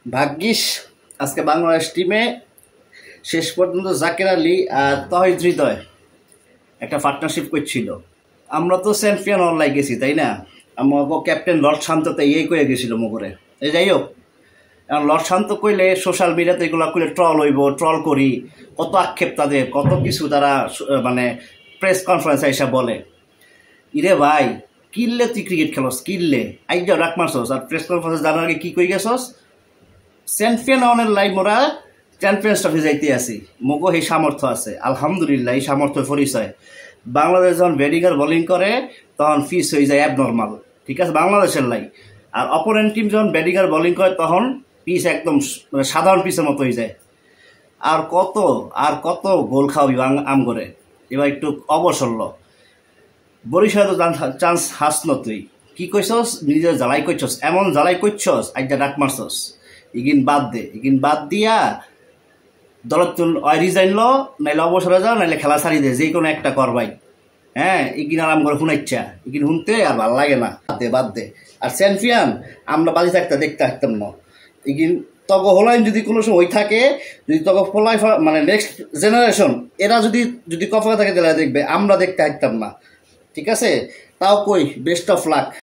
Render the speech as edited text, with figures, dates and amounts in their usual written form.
ভাগ্যিস আজকে বাংলাদেশ টিমে শেষ পর্যন্ত জাকির আলী আর তহিদ হৃদয় একটা পার্টনারশিপ করছিল। আমরা তো চ্যাম্পিয়ন অনলাই গেছি, তাই না? আমাকে ক্যাপ্টেন লর্ড শান্ততে এই করে গেছিল মগরে। এই যাই হোক, এখন লর্ড শান্ত কইলে সোশ্যাল মিডিয়াতে এগুলো কইলে ট্রল হইব, ট্রল করি, কত আক্ষেপ তাদের, কত কিছু তারা মানে প্রেস কনফারেন্সে এসে বলে। ইরে ভাই, কিনলে তুই ক্রিকেট খেলোস, কিনলে আইজা রাখ মারছস, আর প্রেস কনফারেন্সে জানার আগে কি কই গেছস? চ্যাম্পিয়ন অনের লাই মোরা চ্যাম্পিয়ন্স ট্রফি যাইতে আছি, মগো এই সামর্থ্য আছে, আলহামদুলিল্লাহ। এই সামর্থ্য পরিচয় বাংলাদেশ যখন ব্যাটিং আর বোলিং করে তখন পিচ হয়ে যায় অ্যাবনর্মাল, ঠিক আছে, বাংলাদেশের লাই। আর অপোনেন্ট টিম যখন ব্যাটিং আর বোলিং করে তখন পিচ একদম সাধারণ পিচের মতো হয়ে যায়। আর কত গোল খাওয়াবি আম করে। এবার একটু অবসর বরিশালে তো চান্স হাস ন, তুই কি কইছস? নিজের জ্বালাই করছস, এমন জ্বালাই করছস আইজা ডাক মারছস। ইগিন বাদ দিয়া দলত রিজাইন লো, নাইলে অবসরে যাও, নাইলে খেলা ছাড়ি দে, যে কোনো একটা করবাই। হ্যাঁ, ইগিন আরাম করে শুনাইচ্ছা, ইগিন শুনতে আর ভাল লাগে না, বাদ দে। আর চ্যাম্পিয়ন আমরা বাজি থাকতে দেখতে থাকতাম না। ইগিন তগ হলাইন যদি কোনো সময় থাকে, যদি তগ ফলাই মানে নেক্সট জেনারেশন এরা যদি কফা থাকে তাহলে দেখবে, আমরা দেখতে থাকতাম না, ঠিক আছে? তাও কই বেস্ট অফ লাক।